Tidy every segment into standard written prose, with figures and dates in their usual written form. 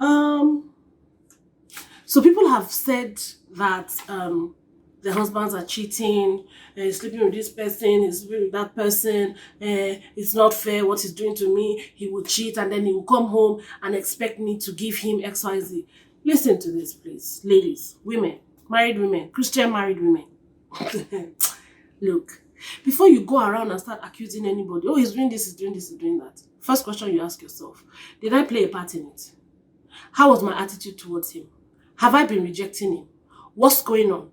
Um, so people have said that the husbands are cheating, sleeping with this person, he's sleeping with that person, it's not fair what he's doing to me. He will cheat and then he will come home and expect me to give him XYZ. Listen to this, please, ladies, women, married women, Christian married women. Look, before you go around and start accusing anybody, oh, he's doing this, he's doing this, he's doing that. First question you ask yourself, did I play a part in it? How was my attitude towards him? Have I been rejecting him? What's going on?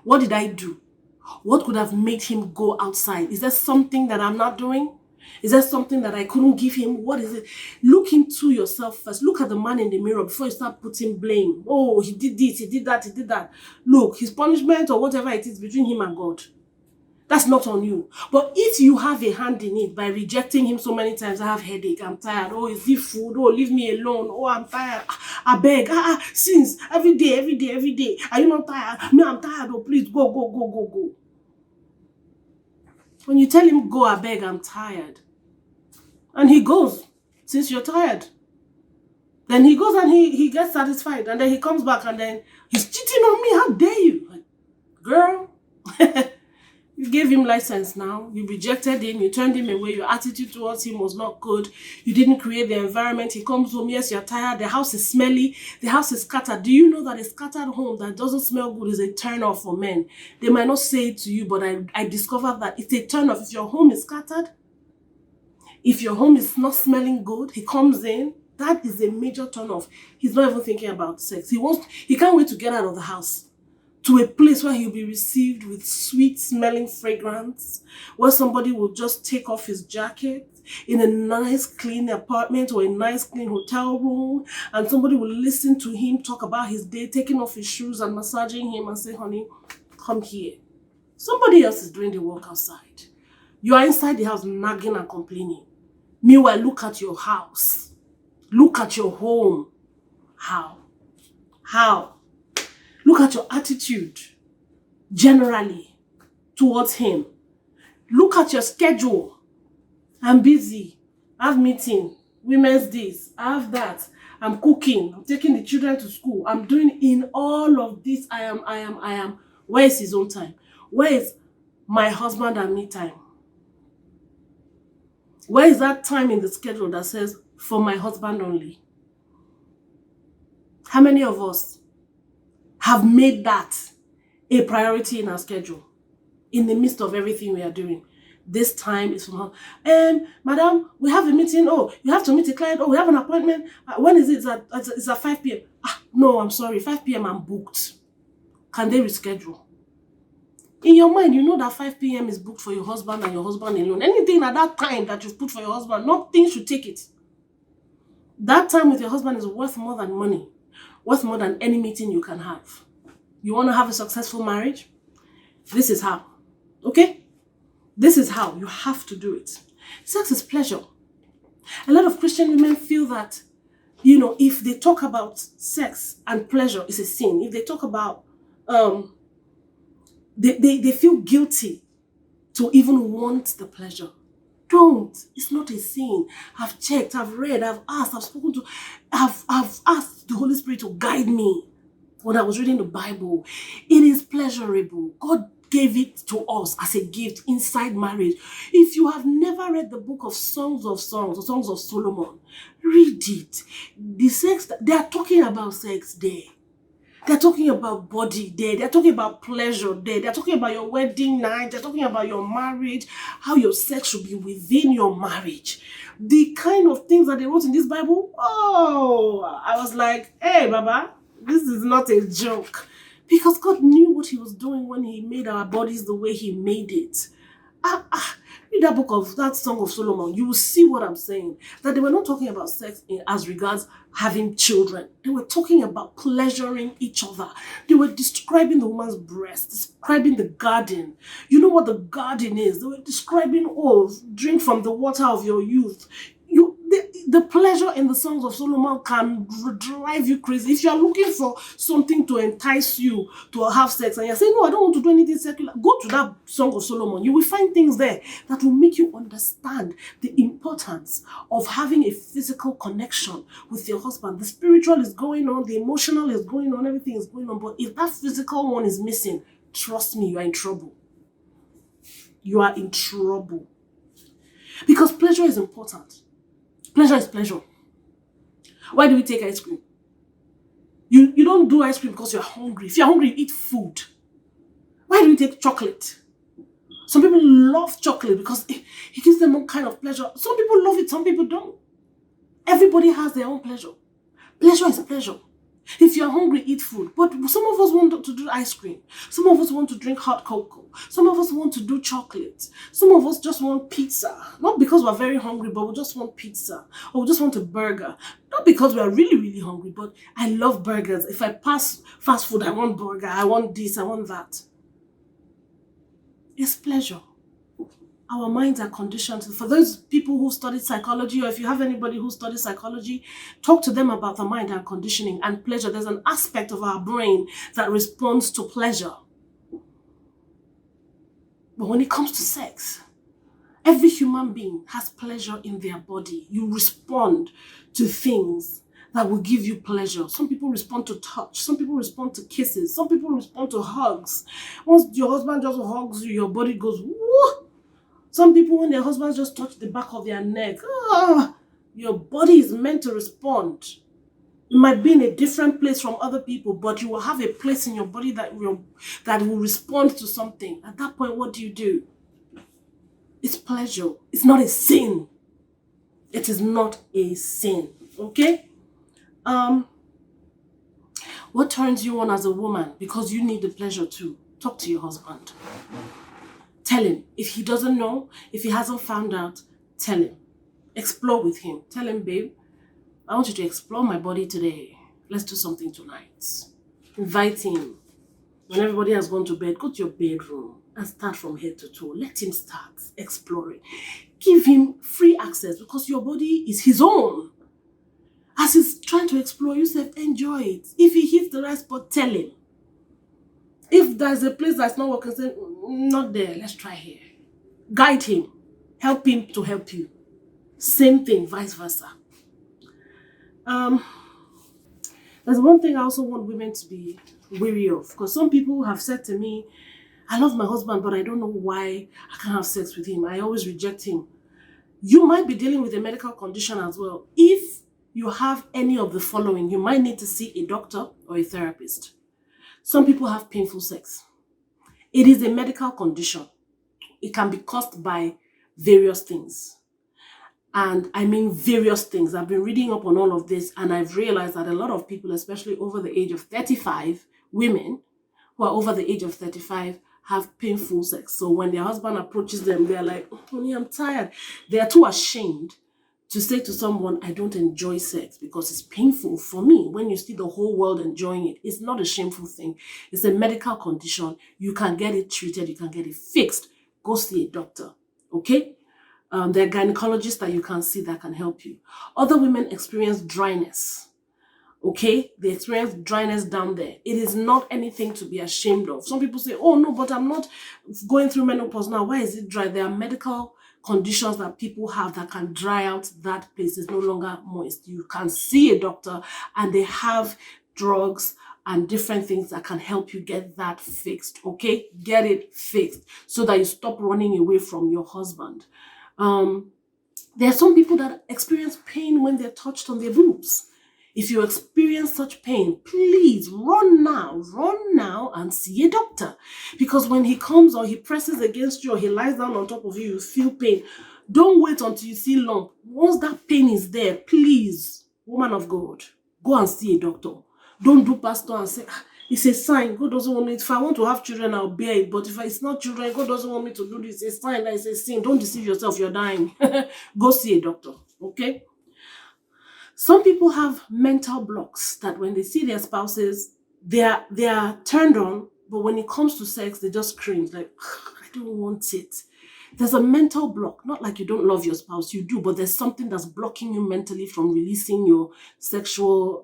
What did I do? What could have made him go outside? Is there something that I'm not doing? Is there something that I couldn't give him? What is it? Look into yourself first. Look at the man in the mirror before you start putting blame. Oh, he did this, he did that, he did that. Look, his punishment or whatever it is between him and God. That's not on you. But if you have a hand in it by rejecting him so many times, I have headache, I'm tired. Oh, is it food? Oh, leave me alone. Oh, I'm tired. I beg. Since every day, every day, every day. Are you not tired? Me, I'm tired. Oh, please go, go, go, go, go. When you tell him, go, I beg, I'm tired. And he goes, since you're tired. Then he goes and he gets satisfied. And then he comes back and then he's cheating on me. How dare you? Like, girl. You gave him license now. You rejected him. You turned him away. Your attitude towards him was not good. You didn't create the environment. He comes home. Yes, you're tired. The house is smelly. The house is scattered. Do you know that a scattered home that doesn't smell good is a turn off for men? They might not say it to you, but I discovered that it's a turn off. If your home is scattered, if your home is not smelling good, he comes in. That is a major turn off. He's not even thinking about sex. He can't wait to get out of the house to a place where he'll be received with sweet smelling fragrance, where somebody will just take off his jacket in a nice clean apartment or a nice clean hotel room, and somebody will listen to him talk about his day, taking off his shoes and massaging him and say, honey, come here. Somebody else is doing the work outside. You are inside the house nagging and complaining. Meanwhile, look at your house. Look at your home. How? Look at your attitude generally towards him. Look at your schedule. I'm busy. I have meeting. Women's this. I have that. I'm cooking. I'm taking the children to school. I'm doing in all of this. I am. Where is his own time? Where is my husband and me time? Where is that time in the schedule that says for my husband only? How many of us have made that a priority in our schedule in the midst of everything we are doing? This time is from her. Madam, we have a meeting. Oh, you have to meet a client. Oh, we have an appointment. When is it? It's at 5 p.m. No, I'm sorry. 5 p.m. I'm booked. Can they reschedule? In your mind, you know that 5 p.m. is booked for your husband and your husband alone. Anything at that time that you've put for your husband, nothing should take it. That time with your husband is worth more than money. Worth more than any meeting you can have. You want to have a successful marriage? This is how. Okay? This is how. You have to do it. Sex is pleasure. A lot of Christian women feel that, if they talk about sex and pleasure, it's a sin. If they talk about, they feel guilty to even want the pleasure. Don't. It's not a sin. I've checked, I've read, I've asked, I've spoken to, I've asked the Holy Spirit to guide me when I was reading the Bible. It is pleasurable. God gave it to us as a gift inside marriage. If you have never read the book of Songs of Songs or Songs of Solomon, read it. The sex, they are talking about sex there. They're talking about body there. They're talking about pleasure there. They're talking about your wedding night. They're talking about your marriage, how your sex should be within your marriage. The kind of things that they wrote in this Bible, I was like, hey, Baba, this is not a joke. Because God knew what he was doing when he made our bodies the way he made it. Read that Song of Solomon. You will see what I'm saying. That they were not talking about sex as regards having children. They were talking about pleasuring each other. They were describing the woman's breast, describing the garden. You know what the garden is? They were describing, drink from the water of your youth. the pleasure in the Songs of Solomon can drive you crazy. If you're looking for something to entice you to have sex and you're saying, no, I don't want to do anything secular, go to that Song of Solomon. You will find things there that will make you understand the importance of having a physical connection with your husband. The spiritual is going on, the emotional is going on, everything is going on. But if that physical one is missing, trust me, you are in trouble. You are in trouble. Because pleasure is important. Pleasure is pleasure. Why do we take ice cream? You don't do ice cream because you're hungry. If you're hungry, you eat food. Why do we take chocolate? Some people love chocolate because it gives them all kind of pleasure. Some people love it, some people don't. Everybody has their own pleasure. Pleasure is pleasure. If you're hungry, eat food. But some of us want to do ice cream. Some of us want to drink hot cocoa. Some of us want to do chocolate. Some of us just want pizza. Not because we're very hungry, but we just want pizza. Or we just want a burger. Not because we're really, really hungry, but I love burgers. If I pass fast food, I want burger. I want this, I want that. It's pleasure. Our minds are conditioned. For those people who studied psychology, or if you have anybody who studies psychology, talk to them about the mind and conditioning and pleasure. There's an aspect of our brain that responds to pleasure. But when it comes to sex, every human being has pleasure in their body. You respond to things that will give you pleasure. Some people respond to touch. Some people respond to kisses. Some people respond to hugs. Once your husband just hugs you, your body goes, woo! Some people, when their husbands just touch the back of their neck, your body is meant to respond. You might be in a different place from other people, but you will have a place in your body that will respond to something. At that point, what do? It's pleasure. It's not a sin. It is not a sin. Okay? What turns you on as a woman? Because you need the pleasure too. Talk to your husband. Tell him. If he doesn't know, if he hasn't found out, tell him. Explore with him. Tell him, babe, I want you to explore my body today. Let's do something tonight. Invite him. When everybody has gone to bed, go to your bedroom and start from head to toe. Let him start exploring. Give him free access because your body is his own. As he's trying to explore, you say, enjoy it. If he hits the right spot, tell him. If there's a place that's not working, say, not there, let's try here. Guide him. Help him to help you. Same thing, vice versa. There's one thing I also want women to be wary of. Because some people have said to me, I love my husband, but I don't know why I can't have sex with him. I always reject him. You might be dealing with a medical condition as well. If you have any of the following, you might need to see a doctor or a therapist. Some people have painful sex. It is a medical condition. It can be caused by various things. And I mean various things. I've been reading up on all of this and I've realized that a lot of people, especially over the age of 35, women who are over the age of 35 have painful sex. So when their husband approaches them, they're like, honey, I'm tired. They are too ashamed to say to someone, I don't enjoy sex because it's painful for me. When you see the whole world enjoying it, it's not a shameful thing. It's a medical condition. You can get it treated. You can get it fixed. Go see a doctor. Okay? There are gynecologists that you can see that can help you. Other women experience dryness. Okay? They experience dryness down there. It is not anything to be ashamed of. Some people say, oh no, but I'm not going through menopause now. Why is it dry? There are medical conditions that people have that can dry out that place. It's no longer moist. You can see a doctor and they have drugs and different things that can help you get that fixed. Okay? Get it fixed so that you stop running away from your husband. There are some people that experience pain when they're touched on their boobs. If you experience such pain, please run now and see a doctor. Because when he comes or he presses against you or he lies down on top of you, you feel pain. Don't wait until you see lump. Once that pain is there, please, woman of God, go and see a doctor. Don't do pastor and say, it's a sign. God doesn't want me. If I want to have children, I'll bear it. But if it's not children, God doesn't want me to do this. It's a sign that it's a sin. Don't deceive yourself. You're dying. Go see a doctor. Okay? Some people have mental blocks that when they see their spouses, they are turned on. But when it comes to sex, they just cringe. Like, I don't want it. There's a mental block. Not like you don't love your spouse, you do, but there's something that's blocking you mentally from releasing your sexual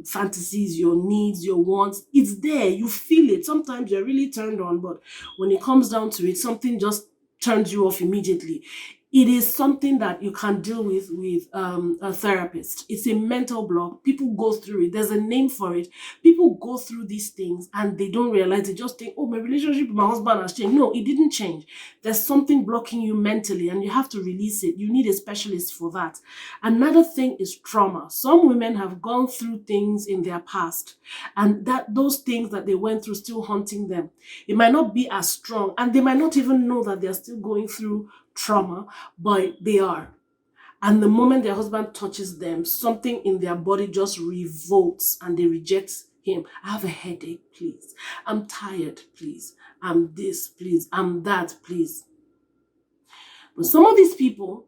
fantasies, your needs, your wants. It's there. You feel it. Sometimes you're really turned on, but when it comes down to it, something just turns you off immediately. It is something that you can deal with a therapist. It's a mental block. People go through it. There's a name for it. People go through these things and they don't realize. They just think, oh, my relationship with my husband has changed. No, it didn't change. There's something blocking you mentally and you have to release it. You need a specialist for that. Another thing is trauma. Some women have gone through things in their past and those things that they went through still haunting them. It might not be as strong and they might not even know that they're still going through trauma, but they are. And the moment their husband touches them, something in their body just revolts and they reject him. I have a headache, please. I'm tired, please. I'm this, please. I'm that, please. But some of these people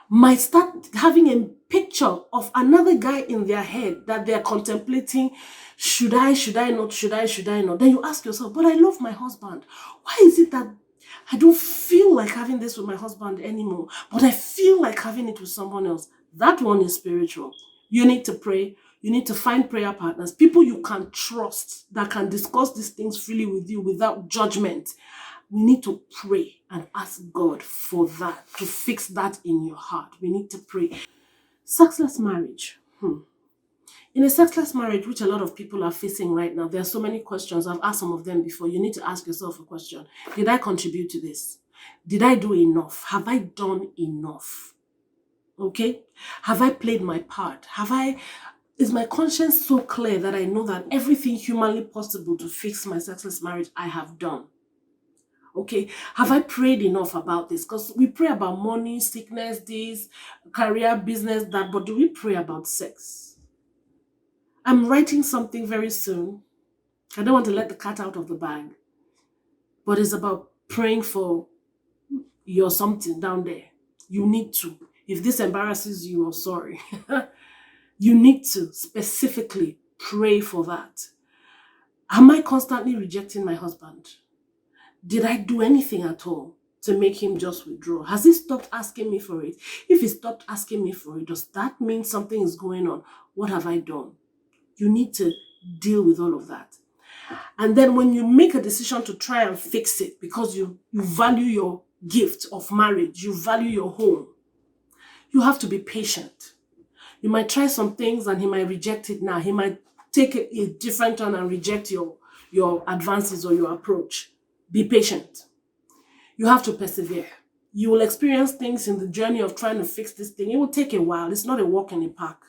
might start having a picture of another guy in their head that they're contemplating. Should I not? Then you ask yourself, but I love my husband. Why is it that I don't feel like having this with my husband anymore, but I feel like having it with someone else? That one is spiritual. You need to pray. You need to find prayer partners, people you can trust that can discuss these things freely with you without judgment. We need to pray and ask God for that, to fix that in your heart. We need to pray. Sexless marriage. In a sexless marriage, which a lot of people are facing right now, there are so many questions. I've asked some of them before. You need to ask yourself a question. Did I contribute to this? Did I do enough? Have I done enough? Okay? Have I played my part? Is my conscience so clear that I know that everything humanly possible to fix my sexless marriage, I have done? Okay, have I prayed enough about this? Because we pray about money, sickness, this, career, business, that, but do we pray about sex? I'm writing something very soon. I don't want to let the cat out of the bag, but it's about praying for your something down there. You need to. If this embarrasses you, I'm sorry. You need to specifically pray for that. Am I constantly rejecting my husband? Did I do anything at all to make him just withdraw? Has he stopped asking me for it? If he stopped asking me for it, does that mean something is going on? What have I done? You need to deal with all of that. And then when you make a decision to try and fix it because you value your gift of marriage, you value your home, you have to be patient. You might try some things and he might reject it now. He might take a different turn and reject your advances or your approach. Be patient. You have to persevere. You will experience things in the journey of trying to fix this thing. It will take a while. It's not a walk in the park.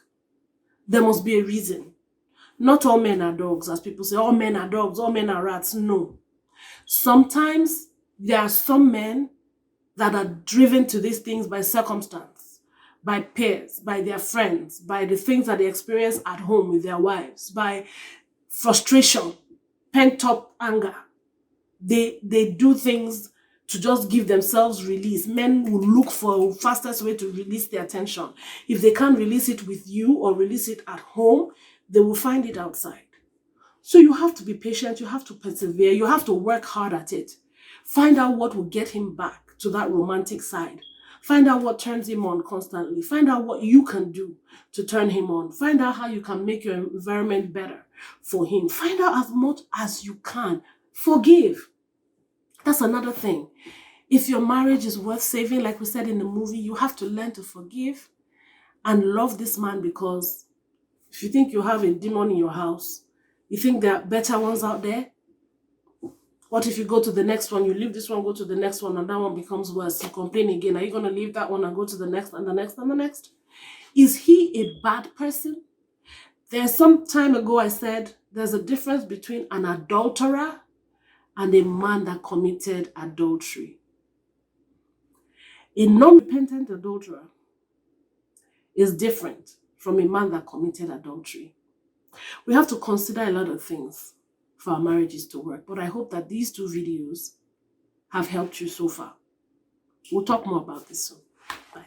There must be a reason. Not all men are dogs, as people say, all men are dogs, all men are rats. No. Sometimes there are some men that are driven to these things by circumstance, by peers, by their friends, by the things that they experience at home with their wives, by frustration, pent-up anger. They do things to just give themselves release. Men will look for a fastest way to release their tension. If they can't release it with you or release it at home, they will find it outside. So you have to be patient, you have to persevere, you have to work hard at it. Find out what will get him back to that romantic side. Find out what turns him on constantly. Find out what you can do to turn him on. Find out how you can make your environment better for him. Find out as much as you can. Forgive. That's another thing. If your marriage is worth saving, like we said in the movie, you have to learn to forgive and love this man, because if you think you have a demon in your house, you think there are better ones out there? What if you go to the next one, you leave this one, go to the next one, and that one becomes worse? You complain again. Are you going to leave that one and go to the next and the next and the next? Is he a bad person? There's some time ago I said there's a difference between an adulterer and a man that committed adultery. A non-repentant adulterer is different from a man that committed adultery. We have to consider a lot of things for our marriages to work, but I hope that these 2 videos have helped you so far. We'll talk more about this soon. Bye.